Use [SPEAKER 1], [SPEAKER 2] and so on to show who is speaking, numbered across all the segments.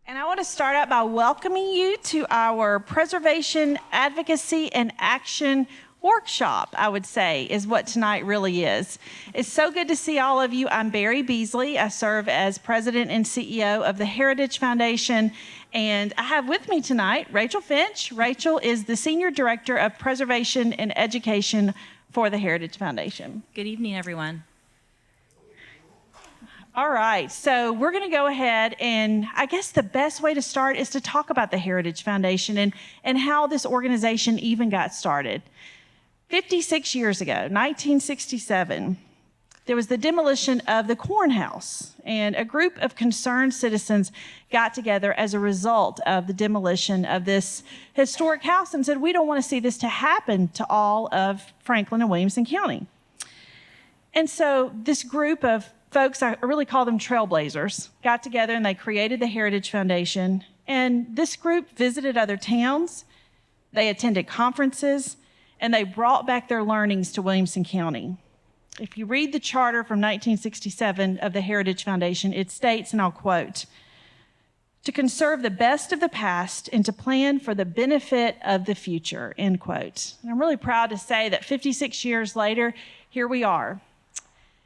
[SPEAKER 1] And I want to start out by welcoming you to our Preservation, Advocacy, and Action workshop, I would say, is what tonight really is. It's so good to see all of you. I'm Bari Beasley. I serve as President and CEO of the Heritage Foundation, and I have with me tonight Rachael Finch. Rachael is the Senior Director of Preservation and Education for the Heritage Foundation.
[SPEAKER 2] Good evening, everyone.
[SPEAKER 1] All right, so we're going to go ahead, and I guess the best way to start is to talk about the Heritage Foundation and how this organization even got started. 56 years ago, 1967, there was the demolition of the Corn House, and a group of concerned citizens got together as a result of the demolition of this historic house and said, we don't want to see this to happen to all of Franklin and Williamson County. And so this group of folks, I really call them trailblazers, got together and they created the Heritage Foundation. And this group visited other towns, they attended conferences, and they brought back their learnings to Williamson County. If you read the charter from 1967 of the Heritage Foundation, it states, and I'll quote, "To conserve the best of the past and to plan for the benefit of the future," end quote. And I'm really proud to say that 56 years later, here we are,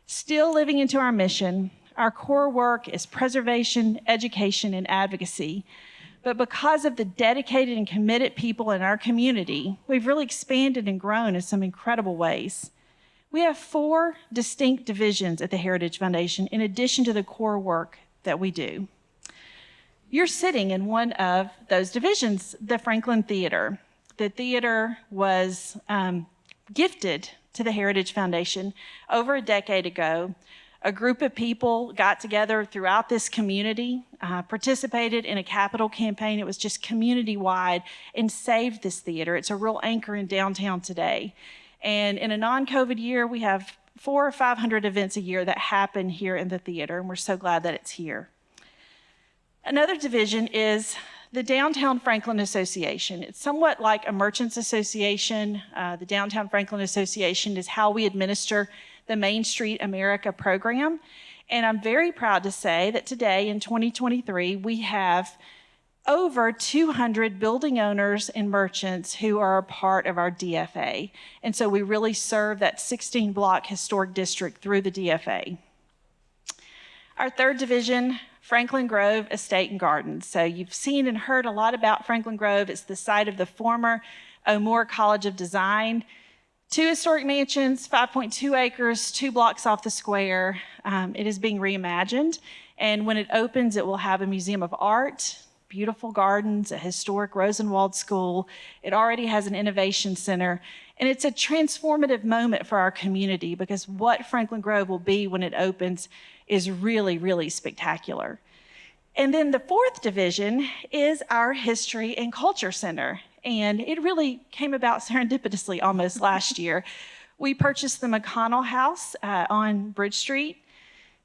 [SPEAKER 1] still living into our mission. Our core work is preservation, education, and advocacy. But because of the dedicated and committed people in our community, we've really expanded and grown in some incredible ways. We have 4 distinct divisions at the Heritage Foundation in addition to the core work that we do. You're sitting in one of those divisions, the Franklin Theater. The theater was gifted to the Heritage Foundation over a decade ago. A group of people got together throughout this community, participated in a capital campaign. It was just community-wide, and saved this theater. It's a real anchor in downtown today. And in a non-COVID year, we have 400 or 500 events a year that happen here in the theater, and we're so glad that it's here. Another division is the Downtown Franklin Association. It's somewhat like a merchants association. The Downtown Franklin Association is how we administer the Main Street America program. And I'm very proud to say that today in 2023, we have over 200 building owners and merchants who are a part of our DFA. And so we really serve that 16-block historic district through the DFA. Our third division, Franklin Grove Estate and Gardens. So you've seen and heard a lot about Franklin Grove. It's the site of the former O'Moore College of Design. 2 historic mansions, 5.2 acres, 2 blocks off the square. It is being reimagined. And when it opens, it will have a museum of art, beautiful gardens, a historic Rosenwald school. It already has an innovation center. And it's a transformative moment for our community because what Franklin Grove will be when it opens is really, really spectacular. And then the 4th division is our History and Culture Center. And it really came about serendipitously almost last year. We purchased the McConnell House on Bridge Street,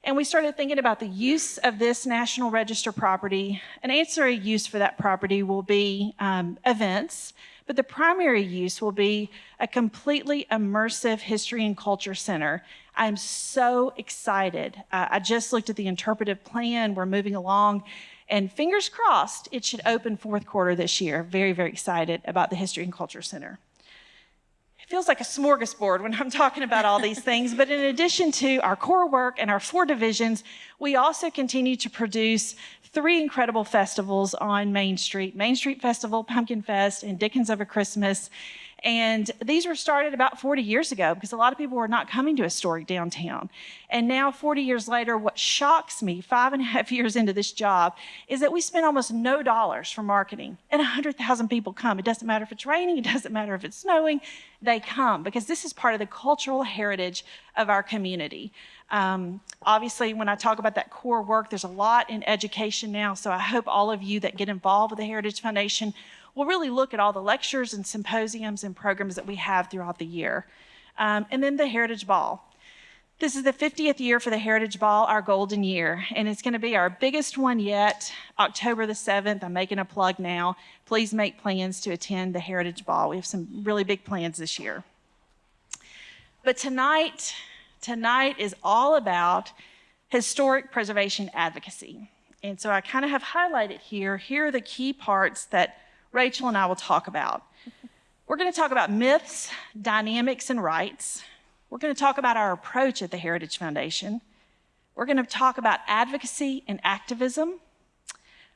[SPEAKER 1] and we started thinking about the use of this National Register property. An ancillary use for that property will be events, but the primary use will be a completely immersive history and culture center. I'm so excited. I just looked at the interpretive plan. We're moving along. And fingers crossed, it should open 4th quarter this year. Very, very excited about the History and Culture Center. It feels like a smorgasbord when I'm talking about all these things, but in addition to our core work and our 4 divisions, we also continue to produce 3 incredible festivals on Main Street. Main Street Festival, Pumpkin Fest, and Dickens of a Christmas. And these were started about 40 years ago because a lot of people were not coming to historic downtown. And now 40 years later, what shocks me 5.5 years into this job is that we spend almost no dollars for marketing and 100,000 people come. It doesn't matter if it's raining, it doesn't matter if it's snowing, they come because this is part of the cultural heritage of our community. Obviously, when I talk about that core work, there's a lot in education now, so I hope all of you that get involved with the Heritage Foundation will really look at all the lectures and symposiums and programs that we have throughout the year. And then the Heritage Ball. This is the 50th year for the Heritage Ball, our golden year, and it's going to be our biggest one yet, October the 7th. I'm making a plug now. Please make plans to attend the Heritage Ball. We have some really big plans this year. But tonight is all about historic preservation advocacy. And so I kind of have highlighted here. Here are the key parts that Rachel and I will talk about. We're going to talk about myths, dynamics, and rights. We're going to talk about our approach at the Heritage Foundation. We're going to talk about advocacy and activism,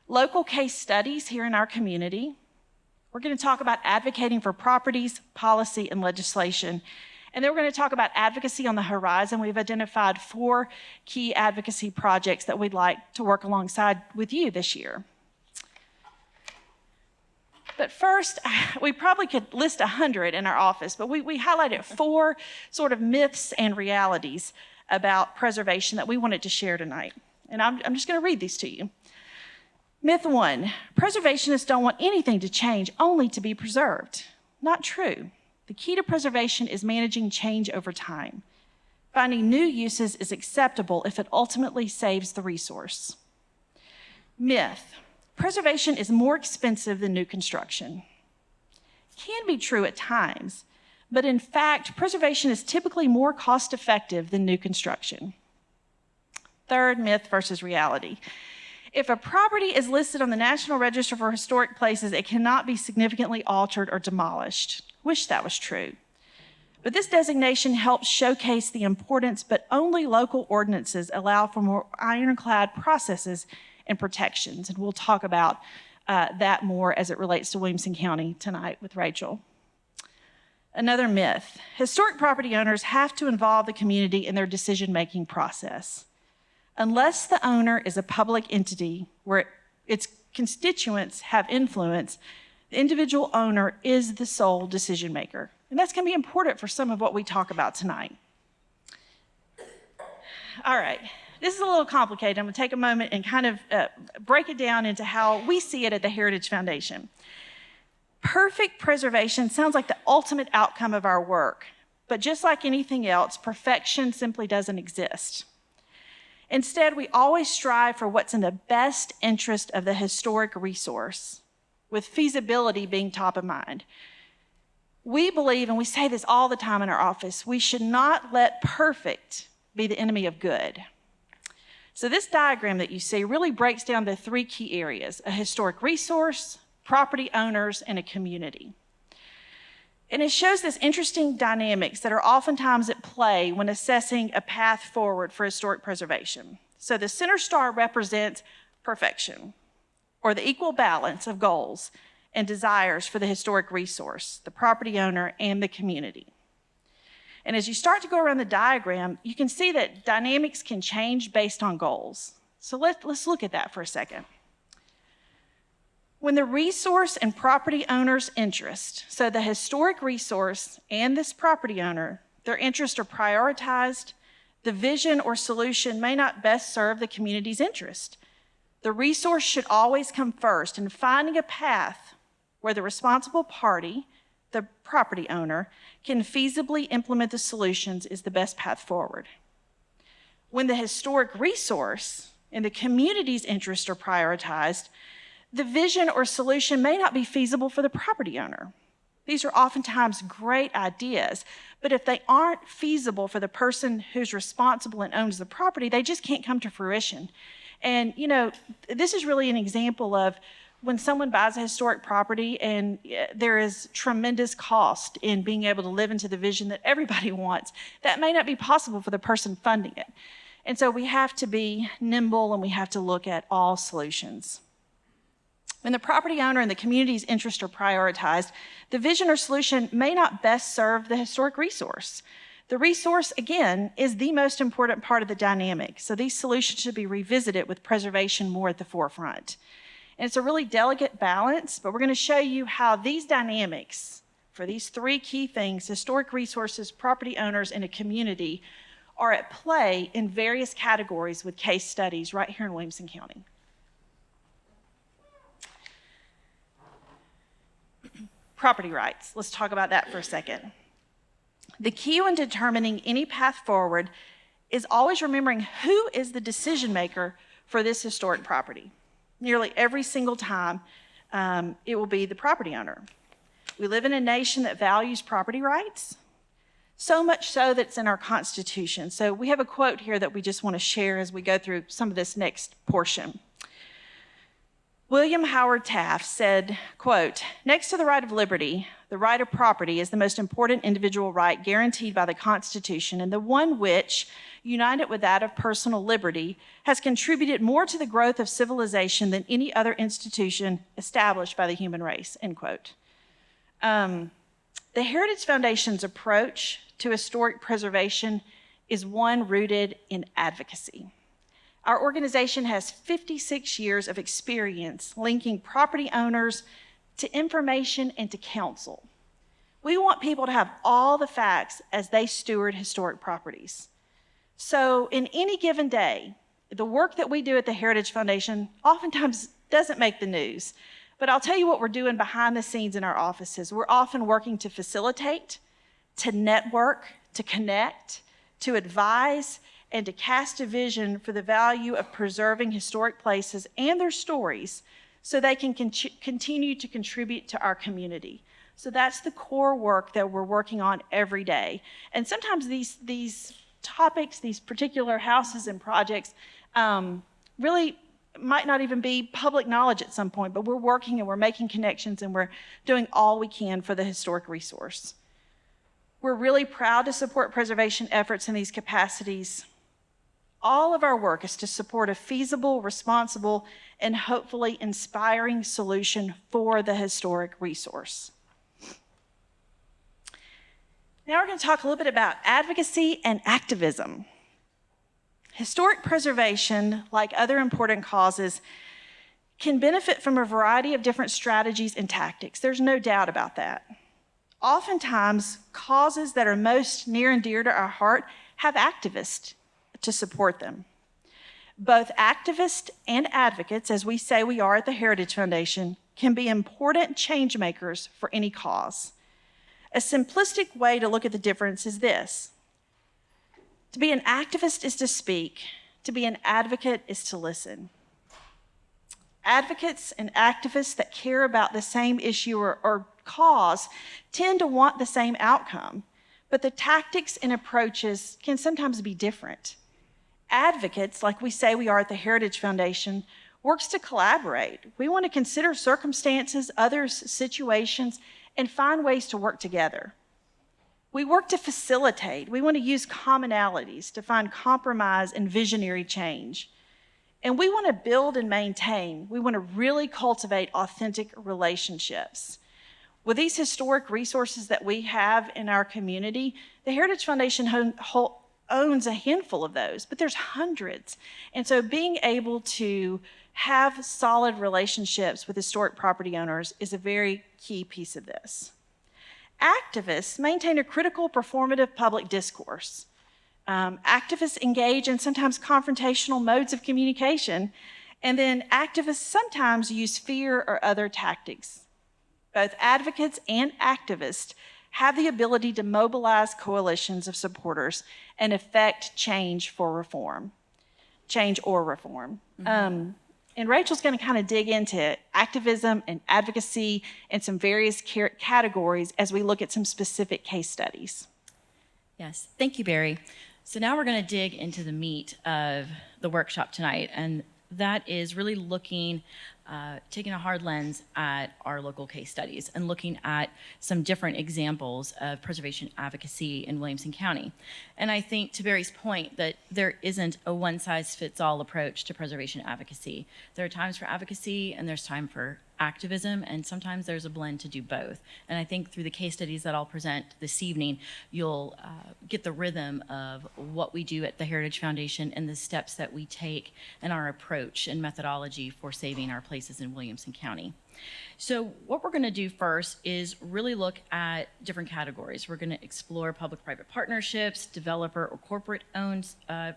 [SPEAKER 1] local case studies here in our community. We're going to talk about advocating for properties, policy, and legislation. And then we're going to talk about advocacy on the horizon. We've identified 4 key advocacy projects that we'd like to work alongside with you this year. But first, we probably could list 100 in our office, but we highlighted 4 sort of myths and realities about preservation that we wanted to share tonight. And I'm just going to read these to you. Myth 1, preservationists don't want anything to change, only to be preserved. Not true. The key to preservation is managing change over time. Finding new uses is acceptable if it ultimately saves the resource. Myth, preservation is more expensive than new construction. Can be true at times, but in fact, preservation is typically more cost-effective than new construction. Third, myth versus reality. If a property is listed on the National Register for Historic Places, it cannot be significantly altered or demolished. Wish that was true. But this designation helps showcase the importance, but only local ordinances allow for more ironclad processes and protections. And we'll talk about that more as it relates to Williamson County tonight with Rachel. Another myth, historic property owners have to involve the community in their decision-making process. Unless the owner is a public entity where its constituents have influence, the individual owner is the sole decision maker. And that's going to be important for some of what we talk about tonight. All right, this is a little complicated. I'm going to take a moment and kind of break it down into how we see it at the Heritage Foundation. Perfect preservation sounds like the ultimate outcome of our work, but just like anything else, perfection simply doesn't exist. Instead, we always strive for what's in the best interest of the historic resource, with feasibility being top of mind. We believe, and we say this all the time in our office, we should not let perfect be the enemy of good. So this diagram that you see really breaks down the 3 key areas: a historic resource, property owners, and a community. And it shows this interesting dynamics that are oftentimes at play when assessing a path forward for historic preservation. So the center star represents perfection, or the equal balance of goals and desires for the historic resource, the property owner, and the community. And as you start to go around the diagram, you can see that dynamics can change based on goals. So let's look at that for a second. When the resource and property owner's interest, so the historic resource and this property owner, their interests are prioritized, the vision or solution may not best serve the community's interest. The resource should always come first, and finding a path where the responsible party, the property owner, can feasibly implement the solutions is the best path forward. When the historic resource and the community's interests are prioritized, the vision or solution may not be feasible for the property owner. These are oftentimes great ideas, but if they aren't feasible for the person who's responsible and owns the property, they just can't come to fruition. And, you know, this is really an example of when someone buys a historic property and there is tremendous cost in being able to live into the vision that everybody wants, that may not be possible for the person funding it. And so we have to be nimble and we have to look at all solutions. When the property owner and the community's interests are prioritized, the vision or solution may not best serve the historic resource. The resource, again, is the most important part of the dynamic, so these solutions should be revisited with preservation more at the forefront. And it's a really delicate balance, but we're going to show you how these dynamics for these 3 key things, historic resources, property owners, and a community, are at play in various categories with case studies right here in Williamson County. Property rights. Let's talk about that for a second. The key when determining any path forward is always remembering who is the decision maker for this historic property. Nearly every single time, it will be the property owner. We live in a nation that values property rights, so much so that it's in our Constitution. So we have a quote here that we just want to share as we go through some of this next portion. William Howard Taft said, quote, "Next to the right of liberty, the right of property is the most important individual right guaranteed by the Constitution, and the one which, united with that of personal liberty, has contributed more to the growth of civilization than any other institution established by the human race," end quote. The Heritage Foundation's approach to historic preservation is one rooted in advocacy. Our organization has 56 years of experience linking property owners to information and to counsel. We want people to have all the facts as they steward historic properties. So in any given day, the work that we do at the Heritage Foundation oftentimes doesn't make the news. But I'll tell you what we're doing behind the scenes in our offices. We're often working to facilitate, to network, to connect, to advise, and to cast a vision for the value of preserving historic places and their stories so they can continue to contribute to our community. So that's the core work that we're working on every day. And sometimes these topics, these particular houses and projects really might not even be public knowledge at some point, but we're working and we're making connections and we're doing all we can for the historic resource. We're really proud to support preservation efforts in these capacities. All of our work is to support a feasible, responsible, and hopefully inspiring solution for the historic resource. Now we're going to talk a little bit about advocacy and activism. Historic preservation, like other important causes, can benefit from a variety of different strategies and tactics. There's no doubt about that. Oftentimes, causes that are most near and dear to our heart have activists to support them. Both activists and advocates, as we say we are at the Heritage Foundation, can be important change makers for any cause. A simplistic way to look at the difference is this: to be an activist is to speak, to be an advocate is to listen. Advocates and activists that care about the same issue or cause tend to want the same outcome, but the tactics and approaches can sometimes be different. Advocates, like we say we are at the Heritage Foundation, works to collaborate. We want to consider circumstances, others' situations, and find ways to work together. We work to facilitate. We want to use commonalities to find compromise and visionary change. And we want to build and maintain. We want to really cultivate authentic relationships. With these historic resources that we have in our community, the Heritage Foundation owns a handful of those, but there's hundreds. And so being able to have solid relationships with historic property owners is a very key piece of this. Activists maintain a critical performative public discourse. Activists engage in sometimes confrontational modes of communication, and then activists sometimes use fear or other tactics. Both advocates and activists have the ability to mobilize coalitions of supporters and effect change or reform. Mm-hmm. And Rachel's going to kind of dig into activism and advocacy and some various categories as we look at some specific case studies.
[SPEAKER 2] Yes, thank you, Bari. So now we're going to dig into the meat of the workshop tonight, and that is really looking, taking a hard lens at our local case studies and looking at some different examples of preservation advocacy in Williamson County. And I think, to Bari's point, that there isn't a one-size-fits-all approach to preservation advocacy. There are times for advocacy and there's time for activism, and sometimes there's a blend to do both. And I think through the case studies that I'll present this evening, you'll get the rhythm of what we do at the Heritage Foundation and the steps that we take and our approach and methodology for saving our places in Williamson County. So what we're going to do first is really look at different categories. We're going to explore public-private partnerships, developer or corporate-owned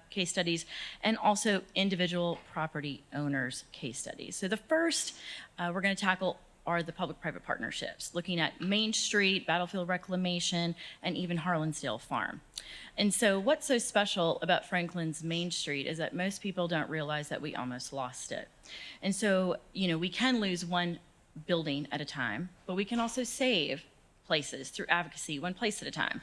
[SPEAKER 2] case studies, and also individual property owners' case studies. So the first we're going to tackle are the public-private partnerships, looking at Main Street, Battlefield Reclamation, and even Harlansdale Farm. And so what's so special about Franklin's Main Street is that most people don't realize that we almost lost it. And so, we can lose one building at a time, but we can also save places through advocacy, one place at a time.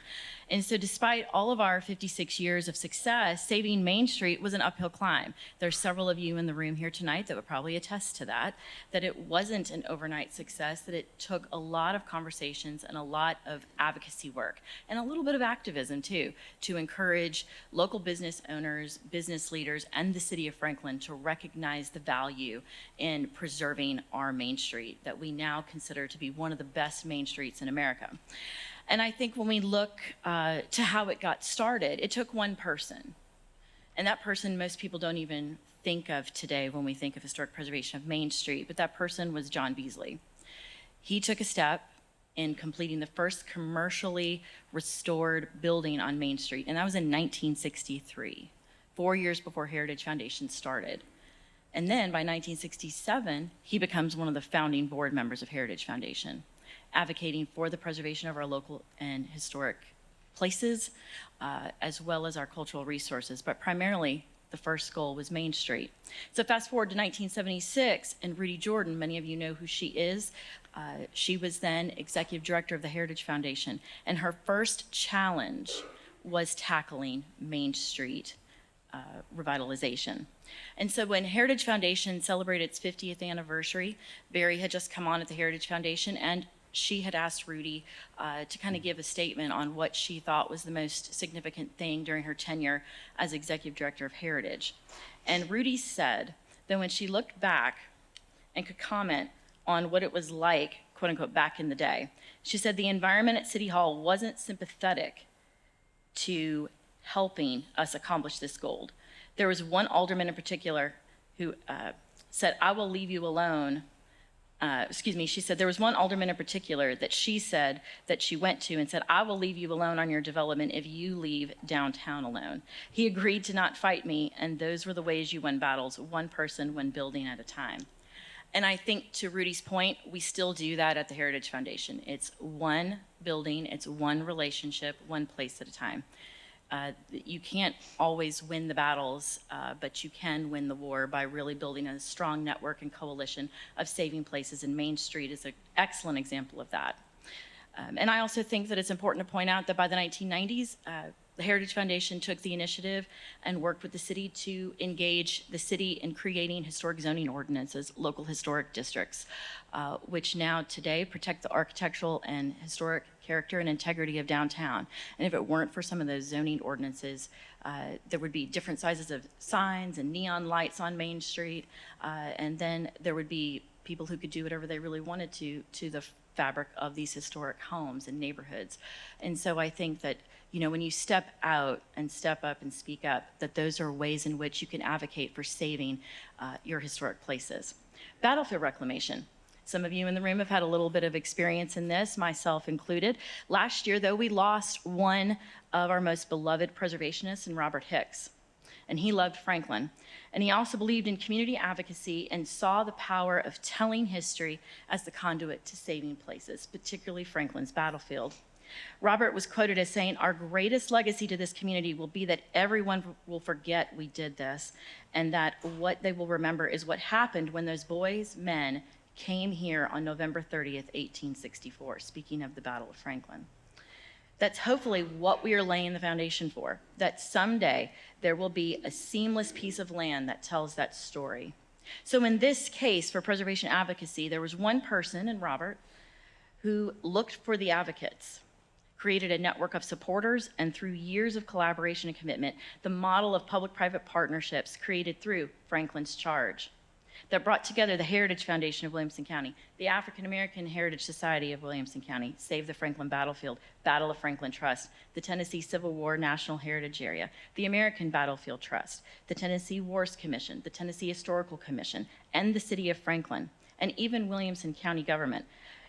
[SPEAKER 2] And so despite all of our 56 years of success, saving Main Street was an uphill climb. There's several of you in the room here tonight that would probably attest to that it wasn't an overnight success, that it took a lot of conversations and a lot of advocacy work, and a little bit of activism too, to encourage local business owners, business leaders, and the city of Franklin to recognize the value in preserving our Main Street that we now consider to be one of the best Main Streets in America. And I think when we look to how it got started, it took one person. And that person most people don't even think of today when we think of historic preservation of Main Street, but that person was John Beasley. He took a step in completing the first commercially restored building on Main Street, and that was in 1963, 4 years before Heritage Foundation started. And then by 1967, he becomes one of the founding board members of Heritage Foundation, advocating for the preservation of our local and historic places, as well as our cultural resources. But primarily, the first goal was Main Street. So fast forward to 1976, and Rudy Jordan, many of you know who she is. She was then executive director of the Heritage Foundation, and her first challenge was tackling Main Street revitalization. And so when Heritage Foundation celebrated its 50th anniversary, Bari had just come on at the Heritage Foundation, and she had asked Rudy to kind of give a statement on what she thought was the most significant thing during her tenure as executive director of Heritage. And Rudy said that when she looked back and could comment on what it was like, quote unquote, back in the day, she said the environment at City Hall wasn't sympathetic to helping us accomplish this goal. There was one alderman in particular who said, I will leave you alone. She said there was one alderman in particular that she said that she went to and said, I will leave you alone on your development if you leave downtown alone. He agreed to not fight me, and those were the ways you win battles, one person, one building at a time. And I think to Rudy's point, we still do that at the Heritage Foundation. It's one building, it's one relationship, one place at a time. You can't always win the battles, but you can win the war by really building a strong network and coalition of saving places, and Main Street is an excellent example of that. And I also think that it's important to point out that by the 1990s, the Heritage Foundation took the initiative and worked with the city to engage the city in creating historic zoning ordinances, local historic districts, which now today protect the architectural and historic character and integrity of downtown. And if it weren't for some of those zoning ordinances, there would be different sizes of signs and neon lights on Main Street, and then there would be people who could do whatever they really wanted to the fabric of these historic homes and neighborhoods. And so I think that, when you step out and step up and speak up, that those are ways in which you can advocate for saving your historic places. Battlefield reclamation. Some of you in the room have had a little bit of experience in this, myself included. Last year, though, we lost one of our most beloved preservationists in Robert Hicks, and he loved Franklin. And he also believed in community advocacy and saw the power of telling history as the conduit to saving places, particularly Franklin's battlefield. Robert was quoted as saying, our greatest legacy to this community will be that everyone will forget we did this, and that what they will remember is what happened when those boys, men, came here on November 30th, 1864, speaking of the Battle of Franklin. That's hopefully what we are laying the foundation for, that someday there will be a seamless piece of land that tells that story. So in this case, for preservation advocacy, there was one person in Robert who looked for the advocates, created a network of supporters, and through years of collaboration and commitment, the model of public-private partnerships created through Franklin's Charge that brought together the Heritage Foundation of Williamson County, the African American Heritage Society of Williamson County, Save the Franklin Battlefield, Battle of Franklin Trust, the Tennessee Civil War National Heritage Area, the American Battlefield Trust, the Tennessee Wars Commission, the Tennessee Historical Commission, and the City of Franklin, and even Williamson County government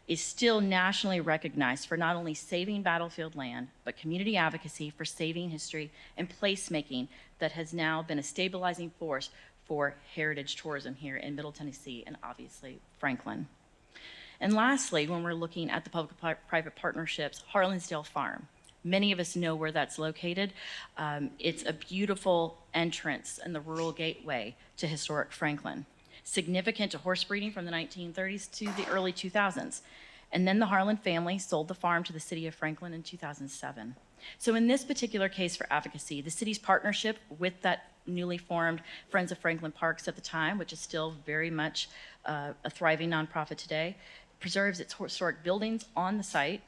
[SPEAKER 2] is still nationally recognized for not only saving battlefield land, but community advocacy for saving history and placemaking that has now been a stabilizing force for heritage tourism here in Middle Tennessee and obviously Franklin. And lastly, when we're looking at the public-private partnerships, Harlansdale Farm. Many of us know where that's located. It's a beautiful entrance and the rural gateway to historic Franklin, significant to horse breeding from the 1930s to the early 2000s. And then the Harlan family sold the farm to the city of Franklin in 2007. So in this particular case for advocacy, the city's partnership with that newly formed Friends of Franklin Parks at the time, which is still very much a thriving nonprofit today, preserves its historic buildings on the site,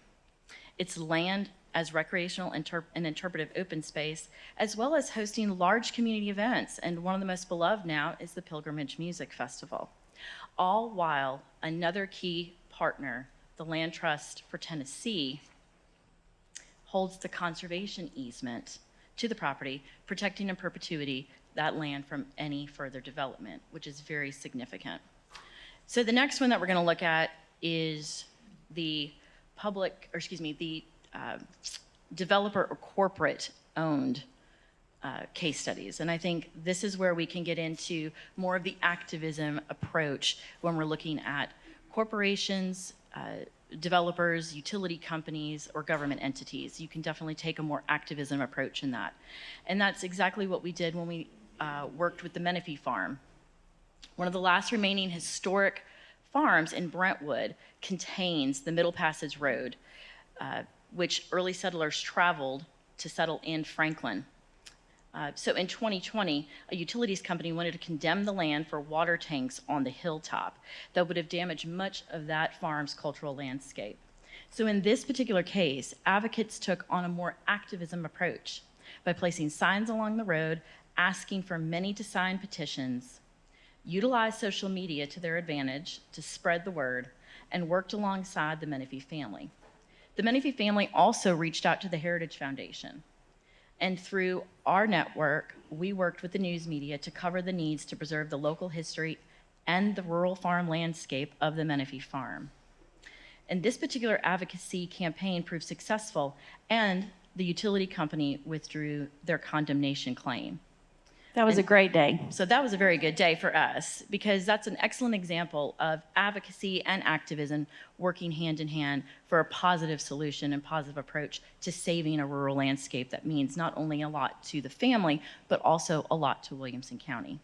[SPEAKER 2] its land as recreational and interpretive open space, as well as hosting large community events. And one of the most beloved now is the Pilgrimage Music Festival. All while another key partner, the Land Trust for Tennessee, holds the conservation easement to the property, protecting in perpetuity that land from any further development, which is very significant. So the next one that we're going to look at is the developer or corporate owned case studies. And I think this is where we can get into more of the activism approach when we're looking at corporations, developers, utility companies, or government entities. You can definitely take a more activism approach in that. And that's exactly what we did when we worked with the Menifee Farm. One of the last remaining historic farms in Brentwood contains the Middle Passage Road, which early settlers traveled to settle in Franklin. So in 2020, a utilities company wanted to condemn the land for water tanks on the hilltop that would have damaged much of that farm's cultural landscape. So in this particular case, advocates took on a more activism approach by placing signs along the road, asking for many to sign petitions, utilized social media to their advantage to spread the word, and worked alongside the Menifee family. The Menifee family also reached out to the Heritage Foundation. And through our network, we worked with the news media to cover the needs to preserve the local history and the rural farm landscape of the Menifee Farm. And this particular advocacy campaign proved successful, and the utility company withdrew their condemnation claim.
[SPEAKER 1] That was a great day.
[SPEAKER 2] So that was a very good day for us, because that's an excellent example of advocacy and activism working hand in hand for a positive solution and positive approach to saving a rural landscape that means not only a lot to the family, but also a lot to Williamson County.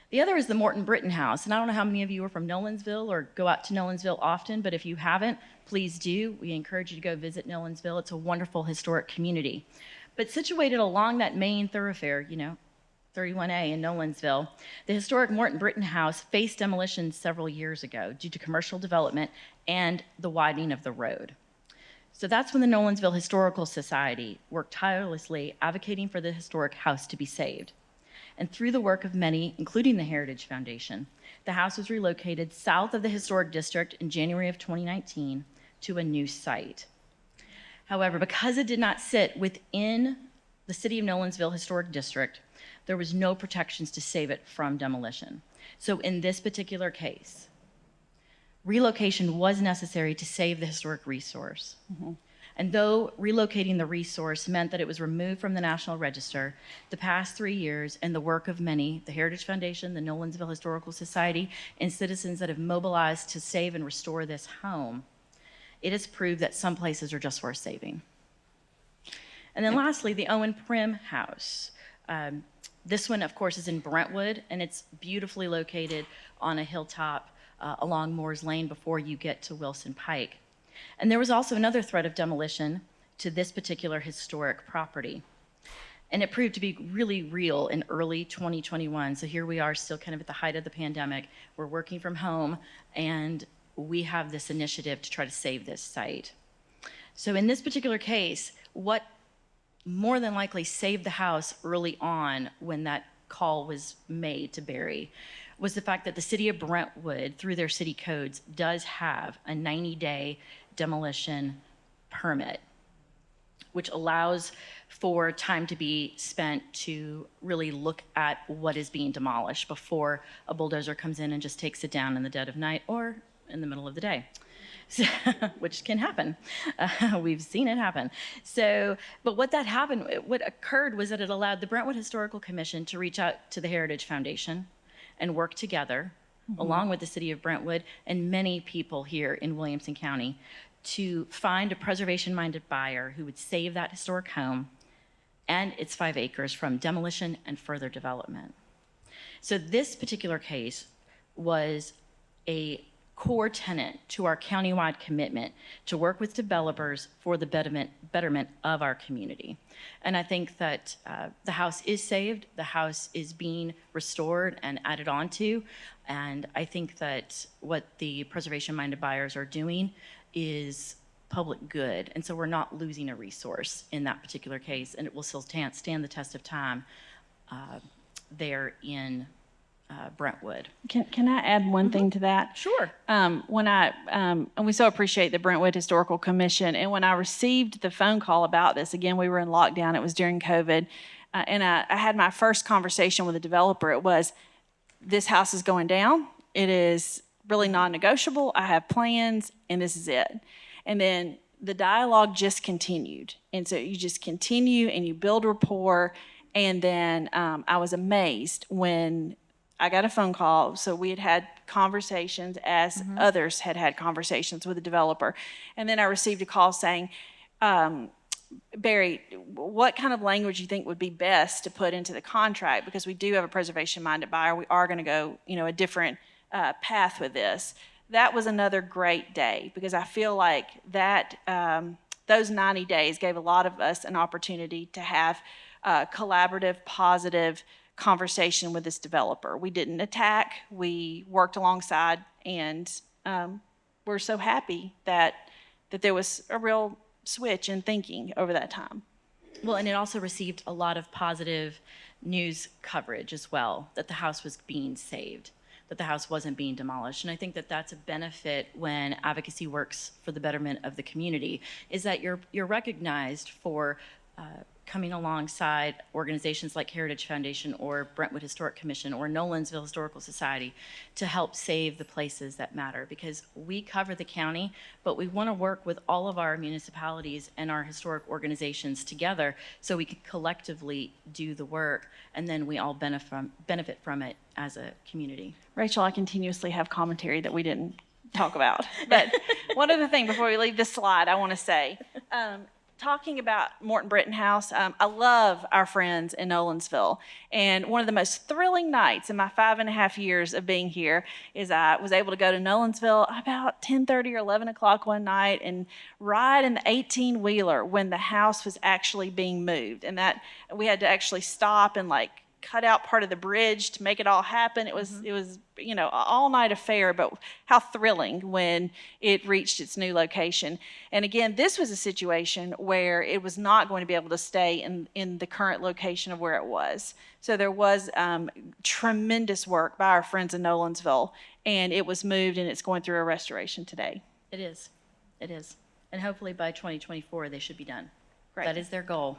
[SPEAKER 2] The other is the Morton Britton House. And I don't know how many of you are from Nolensville or go out to Nolensville often, but if you haven't, please do. We encourage you to go visit Nolensville. It's a wonderful historic community. But situated along that main thoroughfare, 31A in Nolensville, the historic Morton Britton House faced demolition several years ago due to commercial development and the widening of the road. So that's when the Nolensville Historical Society worked tirelessly advocating for the historic house to be saved. And through the work of many, including the Heritage Foundation, the house was relocated south of the historic district in January of 2019 to a new site. However, because it did not sit within the City of Nolensville Historic District, there was no protections to save it from demolition. So in this particular case, relocation was necessary to save the historic resource. Mm-hmm. And though relocating the resource meant that it was removed from the National Register, the past 3 years and the work of many, the Heritage Foundation, the Nolensville Historical Society, and citizens that have mobilized to save and restore this home, it has proved that some places are just worth saving. And then lastly, the Owen Prim House. This one, of course, is in Brentwood, and it's beautifully located on a hilltop along Moore's Lane before you get to Wilson Pike. And there was also another threat of demolition to this particular historic property. And it proved to be really real in early 2021. So here we are still kind of at the height of the pandemic. We're working from home, and we have this initiative to try to save this site. So in this particular case, what more than likely saved the house early on when that call was made to Bari was the fact that the city of Brentwood, through their city codes, does have a 90-day demolition permit, which allows for time to be spent to really look at what is being demolished before a bulldozer comes in and just takes it down in the dead of night or in the middle of the day. So, which can happen. We've seen it happen. So, but what occurred was that it allowed the Brentwood Historical Commission to reach out to the Heritage Foundation and work together, along with the city of Brentwood and many people here in Williamson County, to find a preservation-minded buyer who would save that historic home and its 5 acres from demolition and further development. So this particular case was a core tenet to our countywide commitment to work with developers for the betterment of our community. And I think that the house is saved, the house is being restored and added onto, and I think that what the preservation-minded buyers are doing is public good, and so we're not losing a resource in that particular case, and it will still stand the test of time there in Brentwood.
[SPEAKER 1] Can I add one thing to that?
[SPEAKER 2] Sure.
[SPEAKER 1] And we so appreciate the Brentwood Historical Commission. And when I received the phone call about this, again, we were in lockdown. It was during COVID, and I had my first conversation with a developer. It was, "This house is going down. It is really non-negotiable. I have plans, and this is it." And then the dialogue just continued, and so you just continue and you build rapport. And then I was amazed when I got a phone call. So we had had conversations as others had had conversations with the developer. And then I received a call saying, "Bari, what kind of language you think would be best to put into the contract? Because we do have a preservation-minded buyer. We are going to go, a different path with this." That was another great day, because I feel like that those 90 days gave a lot of us an opportunity to have collaborative, positive conversation with this developer. We didn't attack, we worked alongside, and we're so happy that there was a real switch in thinking over that time.
[SPEAKER 2] Well, and it also received a lot of positive news coverage as well, that the house was being saved, that the house wasn't being demolished. And I think that that's a benefit when advocacy works for the betterment of the community, is that you're recognized for coming alongside organizations like Heritage Foundation or Brentwood Historic Commission or Nolensville Historical Society to help save the places that matter, because we cover the county, but we want to work with all of our municipalities and our historic organizations together so we can collectively do the work, and then we all benefit from it as a community.
[SPEAKER 1] Rachel, I continuously have commentary that we didn't talk about. But one other thing before we leave this slide, I want to say, talking about Morton Britton House, I love our friends in Nolensville. And one of the most thrilling nights in my 5.5 years of being here is I was able to go to Nolensville about 10:30 or 11 o'clock one night and ride in the 18-wheeler when the house was actually being moved. And that we had to actually stop and cut out part of the bridge to make it all happen. It was an all-night affair, but how thrilling when it reached its new location. And again, this was a situation where it was not going to be able to stay in the current location of where it was. So there was tremendous work by our friends in Nolensville, and it was moved, and it's going through a restoration today.
[SPEAKER 2] It is. And hopefully by 2024, they should be done.
[SPEAKER 1] Great.
[SPEAKER 2] That is their goal.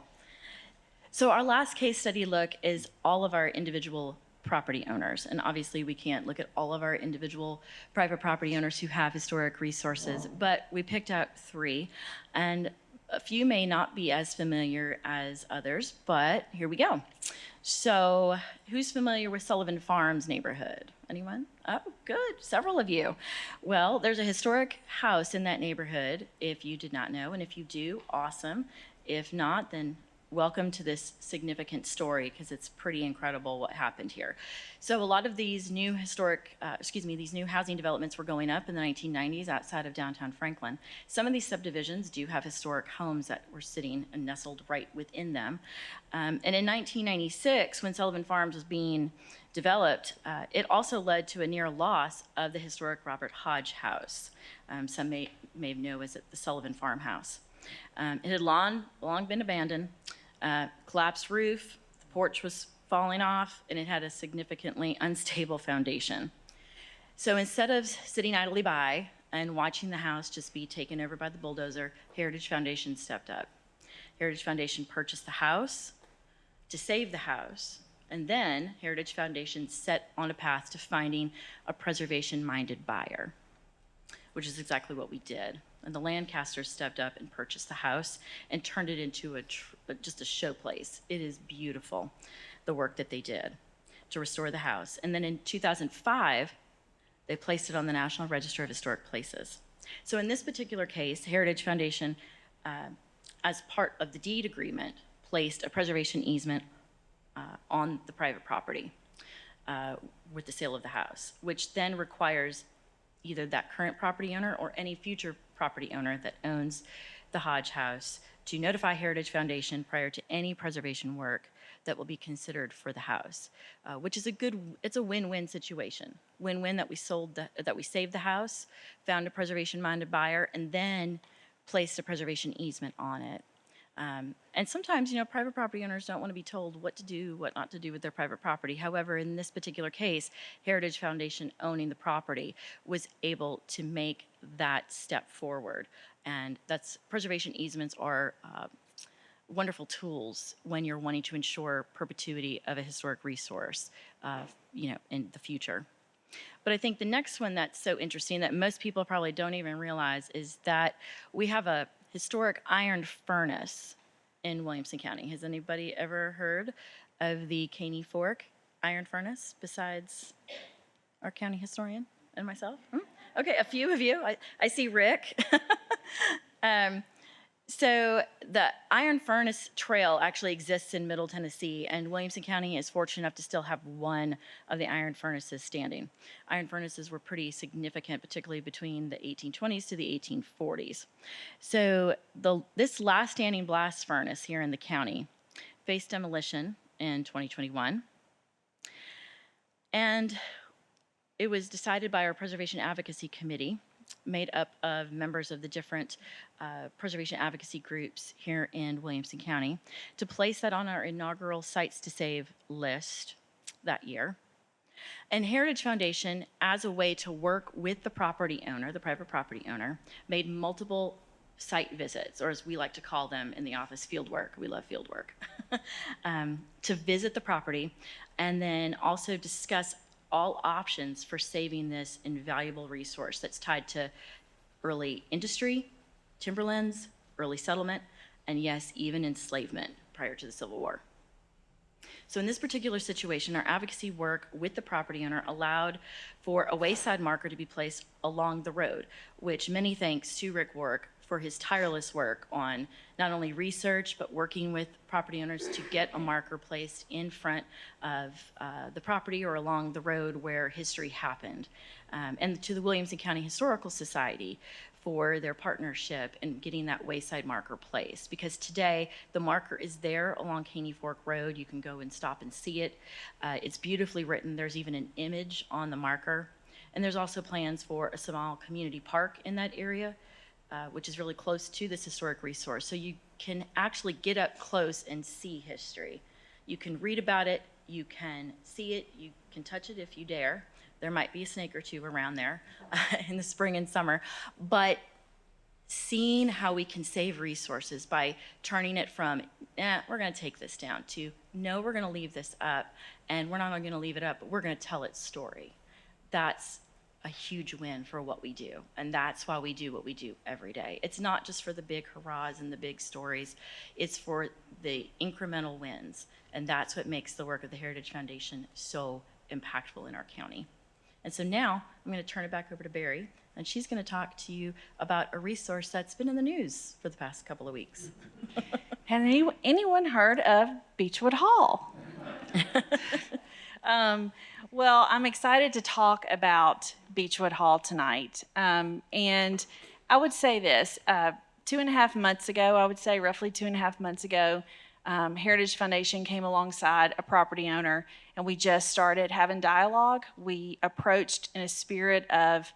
[SPEAKER 2] So our last case study look is all of our individual property owners. And obviously we can't look at all of our individual private property owners who have historic resources, but we picked out 3. And a few may not be as familiar as others, but here we go. So who's familiar with Sullivan Farms neighborhood? Anyone? Oh, good. Several of you. Well, there's a historic house in that neighborhood, if you did not know. And if you do, awesome. If not, then welcome to this significant story, because it's pretty incredible what happened here. So a lot of these new these new housing developments were going up in the 1990s outside of downtown Franklin. Some of these subdivisions do have historic homes that were sitting and nestled right within them. And in 1996, when Sullivan Farms was being developed, it also led to a near loss of the historic Robert Hodge house. Some may know as the Sullivan Farmhouse. It had long been abandoned. Collapsed roof, the porch was falling off, and it had a significantly unstable foundation. So instead of sitting idly by and watching the house just be taken over by the bulldozer, Heritage Foundation stepped up. Heritage Foundation purchased the house to save the house, and then Heritage Foundation set on a path to finding a preservation-minded buyer, which is exactly what we did. And the Lancasters stepped up and purchased the house and turned it into just a showplace. It is beautiful, the work that they did to restore the house. And then in 2005, they placed it on the National Register of Historic Places. So in this particular case, Heritage Foundation, as part of the deed agreement, placed a preservation easement on the private property with the sale of the house, which then requires either that current property owner or any future property owner that owns the Hodge House to notify Heritage Foundation prior to any preservation work that will be considered for the house, which is it's a win-win situation. Win-win that we saved the house, found a preservation-minded buyer, and then placed a preservation easement on it. And sometimes, private property owners don't want to be told what to do, what not to do with their private property. However, in this particular case, Heritage Foundation owning the property was able to make that step forward. And preservation easements are wonderful tools when you're wanting to ensure perpetuity of a historic resource, in the future. But I think the next one that's so interesting that most people probably don't even realize is that we have a historic iron furnace in Williamson County. Has anybody ever heard of the Caney Fork iron furnace besides our county historian and myself? Okay, a few of you. I see Rick. So the Iron Furnace Trail actually exists in Middle Tennessee, and Williamson County is fortunate enough to still have one of the iron furnaces standing. Iron furnaces were pretty significant, particularly between the 1820s to the 1840s. So this last standing blast furnace here in the county faced demolition in 2021, and it was decided by our Preservation Advocacy Committee, made up of members of the different preservation advocacy groups here in Williamson County, to place that on our inaugural Sites to Save list that year. And Heritage Foundation, as a way to work with the property owner, the private property owner, made multiple site visits, or as we like to call them in the office, field work. We love field work. To visit the property and then also discuss all options for saving this invaluable resource that's tied to early industry, timberlands, early settlement, and yes, even enslavement prior to the Civil War. So in this particular situation, our advocacy work with the property owner allowed for a wayside marker to be placed along the road, which many thanks to Rick Warwick for his tireless work on not only research, but working with property owners to get a marker placed in front of the property or along the road where history happened. And to the Williamson County Historical Society for their partnership in getting that wayside marker placed. Because today, the marker is there along Caney Fork Road. You can go and stop and see it. It's beautifully written. There's even an image on the marker. And there's also plans for a small community park in that area, which is really close to this historic resource. So you can actually get up close and see history. You can read about it, you can see it, you can touch it if you dare. There might be a snake or two around there in the spring and summer, but seeing how we can save resources by turning it from, we're gonna take this down, to, no, we're gonna leave this up, and we're not only gonna leave it up, but we're gonna tell its story. That's a huge win for what we do, and that's why we do what we do every day. It's not just for the big hurrahs and the big stories, it's for the incremental wins, and that's what makes the work of the Heritage Foundation so impactful in our county. And so now I'm going to turn it back over to Bari, and she's going to talk to you about a resource that's been in the news for the past couple of weeks.
[SPEAKER 1] Has anyone heard of Beechwood Hall? Well, I'm excited to talk about Beechwood Hall tonight. And I would say this, 2.5 months ago, roughly 2.5 months ago, Heritage Foundation came alongside a property owner, and we just started having dialogue. We approached in a spirit of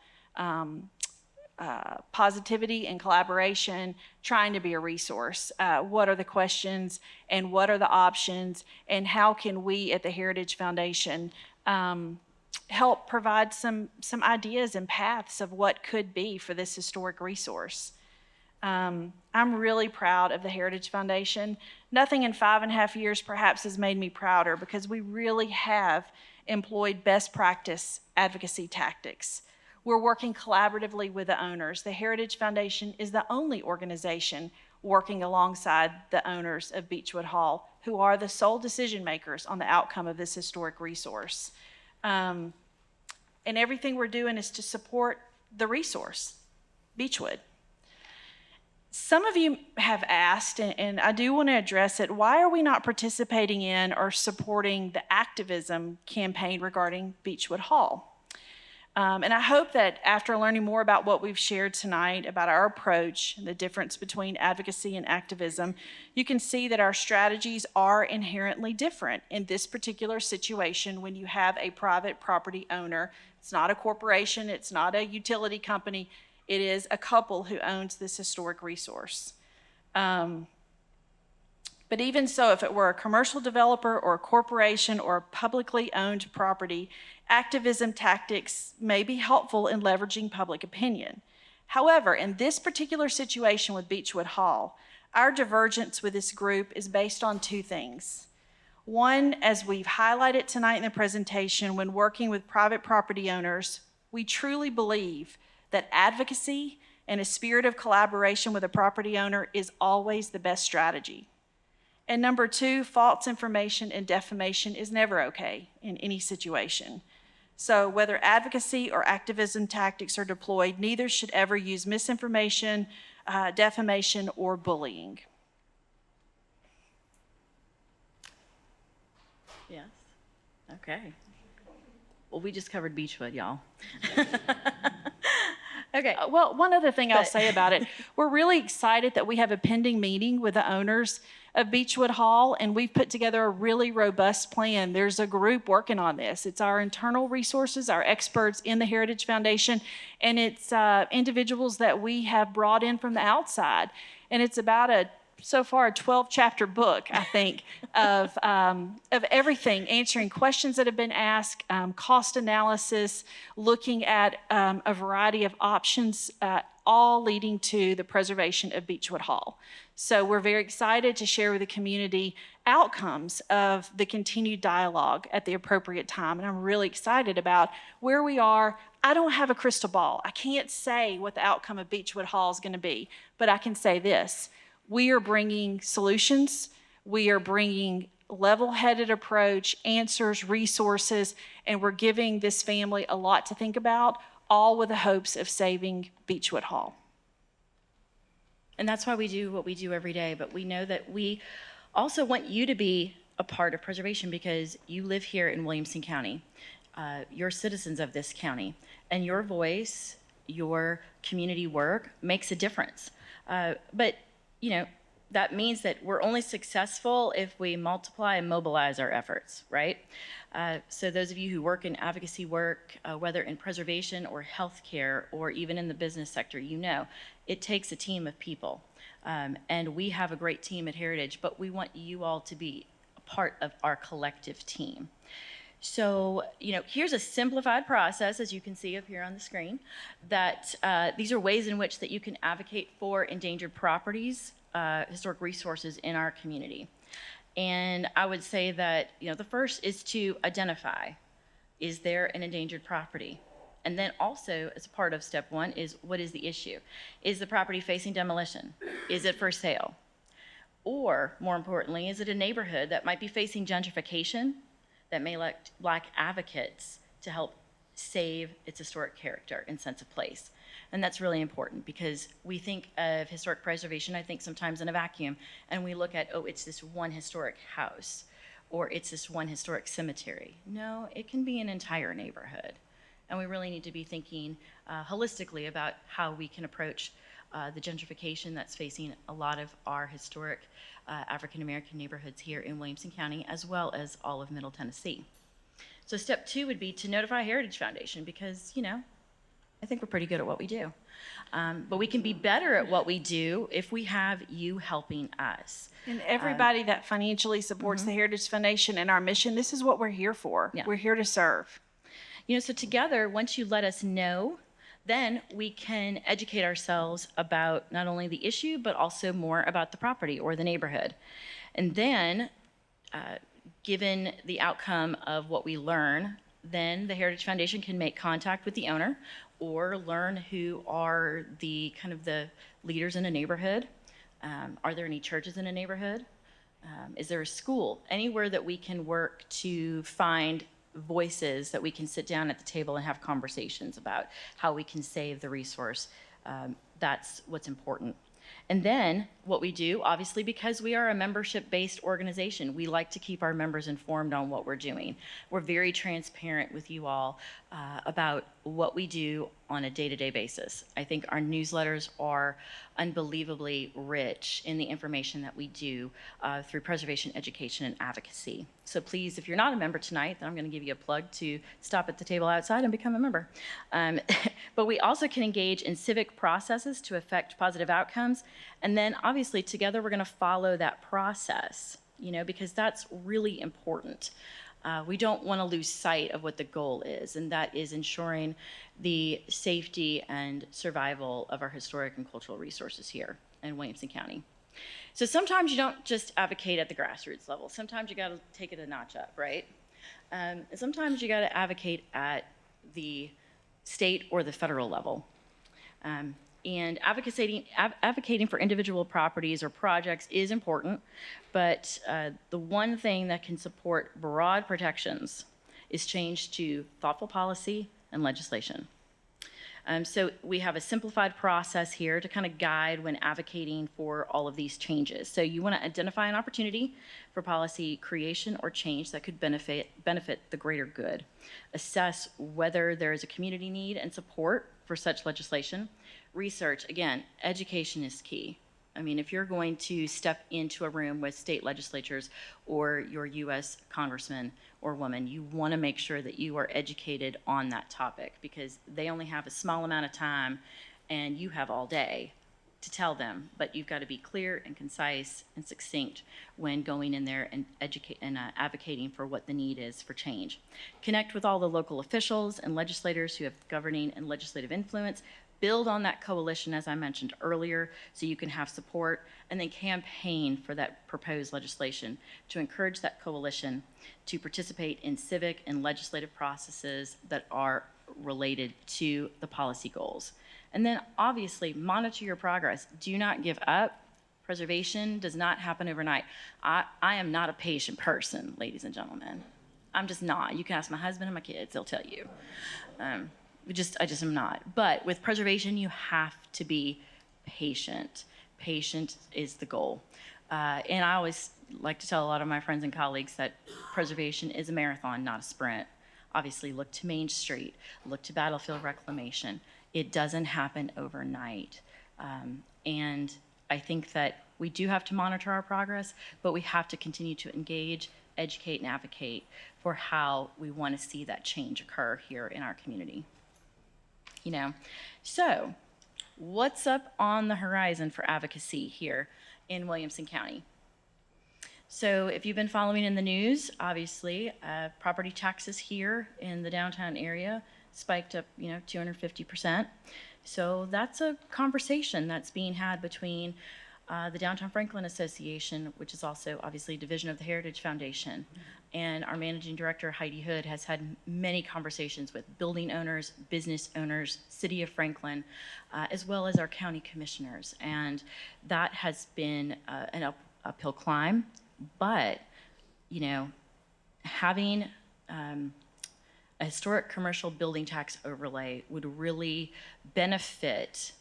[SPEAKER 1] positivity and collaboration, trying to be a resource. What are the questions and what are the options, and how can we at the Heritage Foundation help provide some ideas and paths of what could be for this historic resource. I'm really proud of the Heritage Foundation. Nothing in 5.5 years perhaps has made me prouder, because we really have employed best practice advocacy tactics. We're working collaboratively with the owners. The Heritage Foundation is the only organization working alongside the owners of Beechwood Hall, who are the sole decision makers on the outcome of this historic resource. And everything we're doing is to support the resource, Beechwood. Some of you have asked, and I do want to address it, why are we not participating in or supporting the activism campaign regarding Beechwood Hall? And I hope that after learning more about what we've shared tonight, about our approach, the difference between advocacy and activism, you can see that our strategies are inherently different in this particular situation when you have a private property owner. It's not a corporation, it's not a utility company, it is a couple who owns this historic resource. But even so, if it were a commercial developer or a corporation or a publicly owned property, activism tactics may be helpful in leveraging public opinion. However, in this particular situation with Beechwood Hall, our divergence with this group is based on two things. One, as we've highlighted tonight in the presentation, when working with private property owners, we truly believe that advocacy and a spirit of collaboration with a property owner is always the best strategy. And number two, false information and defamation is never okay in any situation. So whether advocacy or activism tactics are deployed, neither should ever use misinformation, defamation, or bullying.
[SPEAKER 2] Yes. Okay. Well, we just covered Beechwood, y'all. Okay.
[SPEAKER 1] Well, one other thing I'll say about it, we're really excited that we have a pending meeting with the owners of Beechwood Hall, and we've put together a really robust plan. There's a group working on this. It's our internal resources, our experts in the Heritage Foundation, and it's individuals that we have brought in from the outside. And it's about so far a 12-chapter book, I think, of everything, answering questions that have been asked, cost analysis, looking at a variety of options, all leading to the preservation of Beechwood Hall. So we're very excited to share with the community outcomes of the continued dialogue at the appropriate time. And I'm really excited about where we are. I don't have a crystal ball. I can't say what the outcome of Beechwood Hall is going to be, but I can say this. We are bringing solutions. We are bringing level-headed approach, answers, resources, and we're giving this family a lot to think about, all with the hopes of saving Beechwood Hall.
[SPEAKER 2] And that's why we do what we do every day. But we know that we also want you to be a part of preservation because you live here in Williamson County. You're citizens of this county. And your voice, your community work makes a difference. But, you know, that means that we're only successful if we multiply and mobilize our efforts, right? So those of you who work in advocacy work, whether in preservation or healthcare or even in the business sector, you know, it takes a team of people. And we have a great team at Heritage, but we want you all to be a part of our collective team. So, you know, here's a simplified process, as you can see up here on the screen, that these are ways in which that you can advocate for endangered properties, historic resources in our community. And I would say that, you know, the first is to identify, is there an endangered property? And then also, as a part of step one, is what is the issue? Is the property facing demolition? Is it for sale? Or, more importantly, is it a neighborhood that might be facing gentrification, that may lack advocates to help save its historic character and sense of place? And that's really important because we think of historic preservation, I think sometimes in a vacuum, and we look at, oh, it's this one historic house, or it's this one historic cemetery. No, it can be an entire neighborhood. And we really need to be thinking holistically about how we can approach the gentrification that's facing a lot of our historic African-American neighborhoods here in Williamson County, as well as all of Middle Tennessee. So step two would be to notify Heritage Foundation because, you know, I think we're pretty good at what we do. But we can be better at what we do if we have you helping us.
[SPEAKER 1] And everybody that financially supports the Heritage Foundation and our mission, this is what we're here for. Yeah. We're here to serve.
[SPEAKER 2] You know, so together, once you let us know, then we can educate ourselves about not only the issue, but also more about the property or the neighborhood. And then, given the outcome of what we learn, then the Heritage Foundation can make contact with the owner or learn who are the kind of the leaders in a neighborhood. Are there any churches in a neighborhood? Is there a school? Anywhere that we can work to find voices that we can sit down at the table and have conversations about how we can save the resource. That's what's important. And then what we do, obviously, because we are a membership-based organization, we like to keep our members informed on what we're doing. We're very transparent with you all about what we do on a day-to-day basis. I think our newsletters are unbelievably rich in the information that we do through preservation, education, and advocacy. So please, if you're not a member tonight, then I'm going to give you a plug to stop at the table outside and become a member. But we also can engage in civic processes to affect positive outcomes. And then obviously together we're going to follow that process, because that's really important. We don't want to lose sight of what the goal is, and that is ensuring the safety and survival of our historic and cultural resources here in Williamson County. So sometimes you don't just advocate at the grassroots level. Sometimes you got to take it a notch up, right? And sometimes you got to advocate at the state or the federal level. And advocating for individual properties or projects is important, but the one thing that can support broad protections is change to thoughtful policy and legislation. So we have a simplified process here to kind of guide when advocating for all of these changes. So you want to identify an opportunity for policy creation or change that could benefit the greater good. Assess whether there is a community need and support for such legislation. Research, again, education is key. I mean, if you're going to step into a room with state legislatures or your U.S. congressman or woman, you want to make sure that you are educated on that topic, because they only have a small amount of time and you have all day to tell them, but you've got to be clear and concise and succinct when going in there and advocating for what the need is for change. Connect with all the local officials and legislators who have governing and legislative influence. Build on that coalition, as I mentioned earlier, so you can have support, and then campaign for that proposed legislation to encourage that coalition to participate in civic and legislative processes that are related to the policy goals. And then obviously monitor your progress. Do not give up. Preservation does not happen overnight. I am not a patient person, ladies and gentlemen. I'm just not. You can ask my husband and my kids, they'll tell you. I just am not. But with preservation, you have to be patient. Patient is the goal. And I always like to tell a lot of my friends and colleagues that preservation is a marathon, not a sprint. Obviously, look to Main Street, look to battlefield reclamation. It doesn't happen overnight. And I think that we do have to monitor our progress, but we have to continue to engage, educate, and advocate for how we want to see that change occur here in our community. So what's up on the horizon for advocacy here in Williamson County? So if you've been following in the news, obviously, property taxes here in the downtown area spiked up, 250%. So that's a conversation that's being had between the Downtown Franklin Association, which is also obviously a division of the Heritage Foundation, and our managing director, Heidi Hood, has had many conversations with building owners, business owners, City of Franklin, as well as our county commissioners. And that has been an uphill climb, but, having a historic commercial building tax overlay would really benefit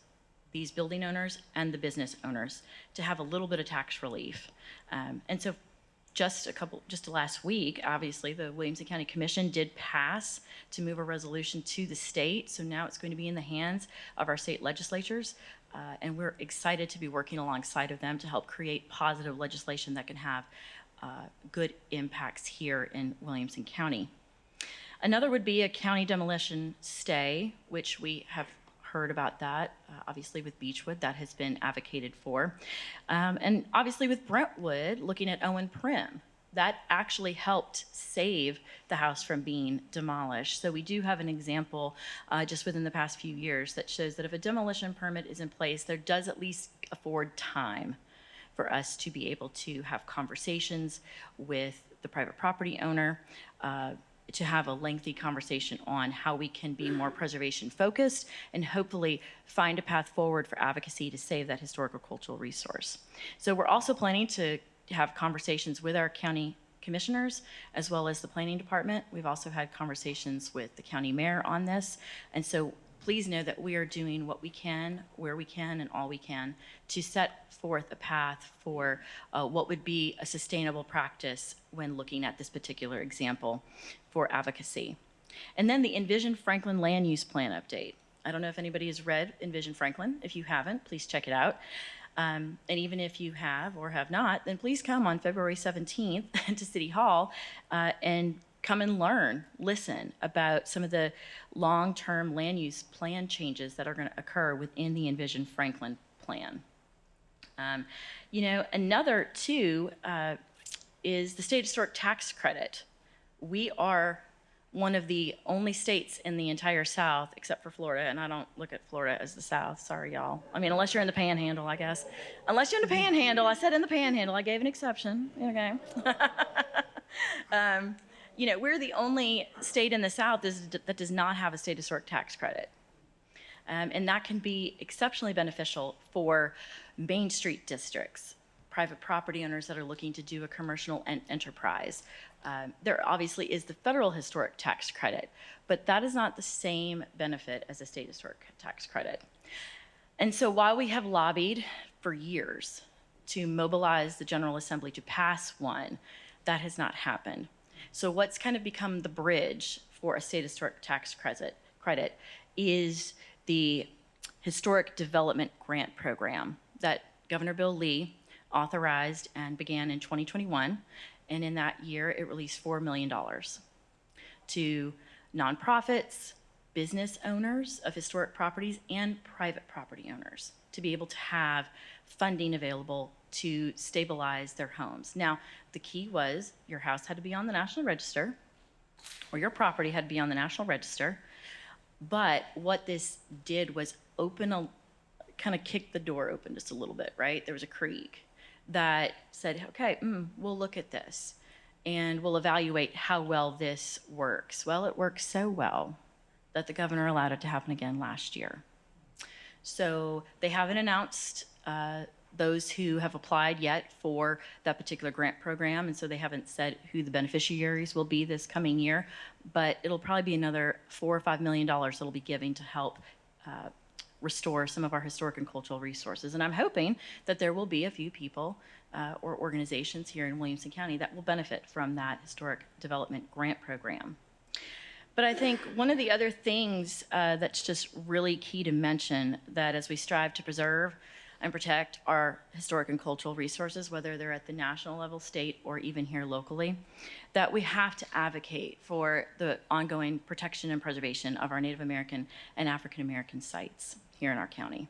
[SPEAKER 2] these building owners and the business owners to have a little bit of tax relief. And so just last week, obviously, the Williamson County Commission did pass to move a resolution to the state. So now it's going to be in the hands of our state legislatures. And we're excited to be working alongside of them to help create positive legislation that can have good impacts here in Williamson County. Another would be a county demolition stay, which we have heard about that, obviously with Beechwood, that has been advocated for. And obviously with Brentwood, looking at Owen Prim, that actually helped save the house from being demolished. So we do have an example just within the past few years that shows that if a demolition permit is in place, there does at least afford time for us to be able to have conversations with the private property owner, to have a lengthy conversation on how we can be more preservation focused and hopefully find a path forward for advocacy to save that historical cultural resource. So we're also planning to have conversations with our county commissioners as well as the planning department. We've also had conversations with the county mayor on this. And so please know that we are doing what we can, where we can, and all we can to set forth a path for what would be a sustainable practice when looking at this particular example for advocacy. And then the Envision Franklin Land Use Plan update. I don't know if anybody has read Envision Franklin. If you haven't, please check it out. And even if you have or have not, then please come on February 17th to City Hall and come and learn, listen about some of the long-term land use plan changes that are going to occur within the Envision Franklin plan. Another too is the state historic tax credit. We are one of the only states in the entire South, except for Florida, and I don't look at Florida as the South, sorry y'all. I mean, unless you're in the Panhandle, I guess. Unless you're in the Panhandle, I said in the Panhandle, I gave an exception, okay? We're the only state in the South that does not have a state historic tax credit. And that can be exceptionally beneficial for Main Street districts, private property owners that are looking to do a commercial enterprise. There obviously is the federal historic tax credit, but that is not the same benefit as a state historic tax credit. And so while we have lobbied for years to mobilize the General Assembly to pass one, that has not happened. So what's kind of become the bridge for a state historic tax credit is the Historic Development Grant Program that Governor Bill Lee authorized and began in 2021. And in that year, it released $4 million to nonprofits, business owners of historic properties, and private property owners to be able to have funding available to stabilize their homes. Now, the key was your house had to be on the National Register, or your property had to be on the National Register. But what this did was kind of kick the door open just a little bit, right? There was a creek that said, okay, we'll look at this and we'll evaluate how well this works. Well, it works so well that the governor allowed it to happen again last year. So they haven't announced those who have applied yet for that particular grant program, and so they haven't said who the beneficiaries will be this coming year, but it'll probably be another $4 or $5 million that'll be giving to help restore some of our historic and cultural resources. And I'm hoping that there will be a few people or organizations here in Williamson County that will benefit from that historic development grant program. But I think one of the other things that's just really key to mention, that as we strive to preserve and protect our historic and cultural resources, whether they're at the national level, state, or even here locally, that we have to advocate for the ongoing protection and preservation of our Native American and African American sites here in our county.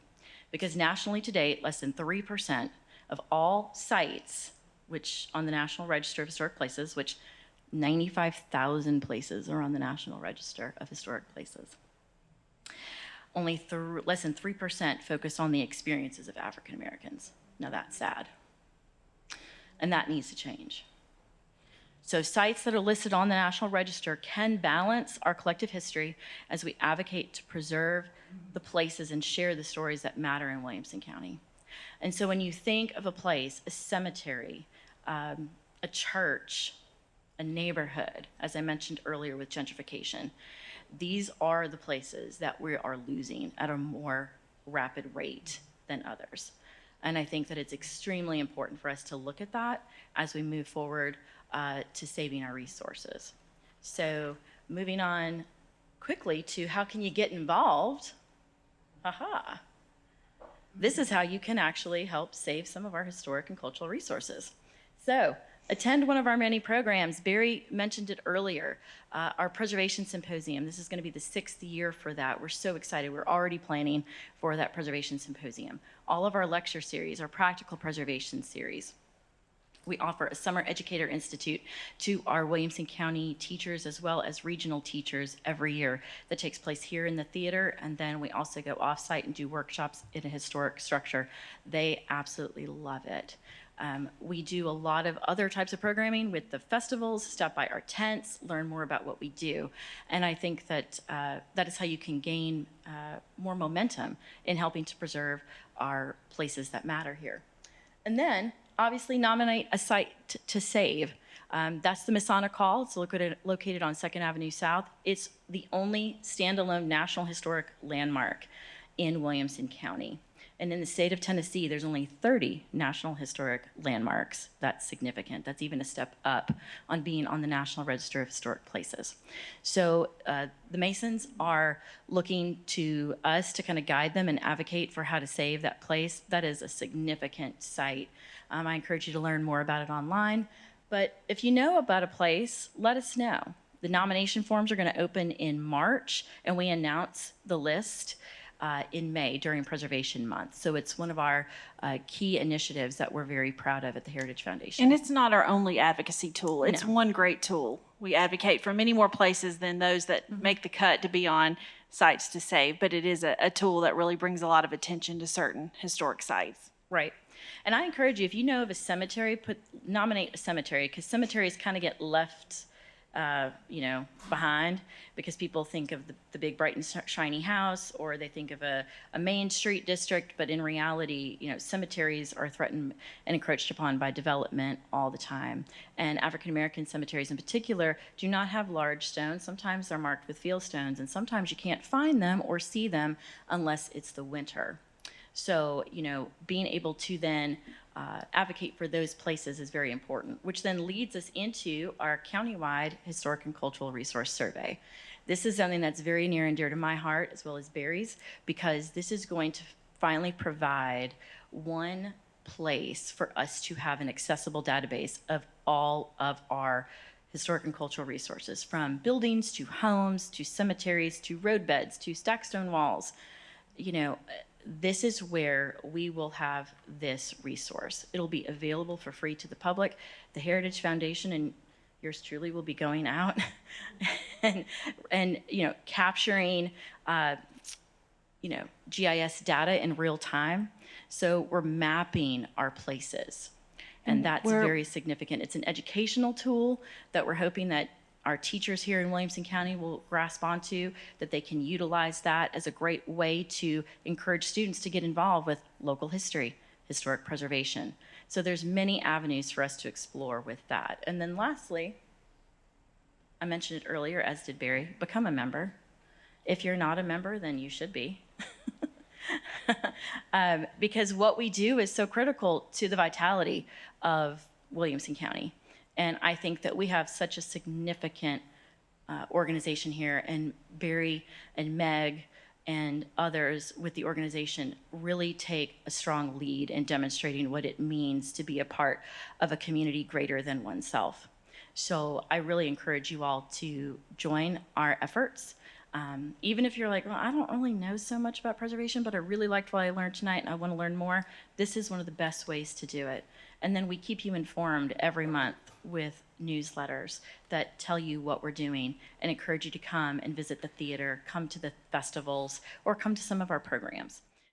[SPEAKER 2] Because nationally to date, less than 3% of all sites, which on the National Register of Historic Places, which 95,000 places are on the National Register of Historic Places, only less than 3% focus on the experiences of African Americans. Now that's sad. And that needs to change. So sites that are listed on the National Register can balance our collective history as we advocate to preserve the places and share the stories that matter in Williamson County. And so when you think of a place, a cemetery, a church, a neighborhood, as I mentioned earlier with gentrification, these are the places that we are losing at a more rapid rate than others. And I think that it's extremely important for us to look at that as we move forward to saving our resources. So moving on quickly to how can you get involved? This is how you can actually help save some of our historic and cultural resources. So attend one of our many programs. Bari mentioned it earlier, our Preservation Symposium. This is going to be the 6th year for that. We're so excited. We're already planning for that Preservation Symposium. All of our lecture series, our practical preservation series. We offer a Summer Educator Institute to our Williamson County teachers as well as regional teachers every year that takes place here in the theater, and then we also go off-site and do workshops in a historic structure. They absolutely love it. We do a lot of other types of programming with the festivals, stop by our tents, learn more about what we do. And I think that that is how you can gain more momentum in helping to preserve our places that matter here. And then, obviously, nominate a site to save. That's the Masonic Hall. It's located on 2nd Avenue South. It's the only standalone National Historic Landmark in Williamson County. And in the state of Tennessee, there's only 30 National Historic Landmarks. That's significant. That's even a step up on being on the National Register of Historic Places. So the Masons are looking to us to kind of guide them and advocate for how to save that place. That is a significant site. I encourage you to learn more about it online. But if you know about a place, let us know. The nomination forms are going to open in March, and we announce the list in May during Preservation Month. So it's one of our key initiatives that we're very proud of at the Heritage Foundation.
[SPEAKER 1] And it's not our only advocacy tool. It's
[SPEAKER 2] No.
[SPEAKER 1] one great tool. We advocate for many more places than those that make the cut to be on sites to save, but it is a tool that really brings a lot of attention to certain historic sites.
[SPEAKER 2] Right. And I encourage you, if you know of a cemetery, nominate a cemetery, because cemeteries kind of get left behind, because people think of the big bright and shiny house, or they think of a Main Street district, but in reality, cemeteries are threatened and encroached upon by development all the time. And African American cemeteries in particular do not have large stones. Sometimes they're marked with field stones, and sometimes you can't find them or see them unless it's the winter. So, being able to then advocate for those places is very important, which then leads us into our countywide historic and cultural resource survey. This is something that's very near and dear to my heart, as well as Bari's, because this is going to finally provide one place for us to have an accessible database of all of our historic and cultural resources, from buildings to homes to cemeteries to roadbeds to stacked stone walls. This is where we will have this resource. It'll be available for free to the public. The Heritage Foundation and yours truly will be going out and capturing GIS data in real time. So we're mapping our places, and that's very significant. It's an educational tool that we're hoping that our teachers here in Williamson County will grasp onto, that they can utilize that as a great way to encourage students to get involved with local history, historic preservation. So there's many avenues for us to explore with that. And then lastly, I mentioned it earlier, as did Bari, become a member. If you're not a member, then you should be. Because what we do is so critical to the vitality of Williamson County. And I think that we have such a significant organization here, and Bari and Meg and others with the organization really take a strong lead in demonstrating what it means to be a part of a community greater than oneself. So I really encourage you all to join our efforts. Even if you're like, well, I don't really know so much about preservation, but I really liked what I learned tonight and I want to learn more, this is one of the best ways to do it. And then we keep you informed every month with newsletters that tell you what we're doing and encourage you to come and visit the theater, come to the festivals, or come to some of our programs.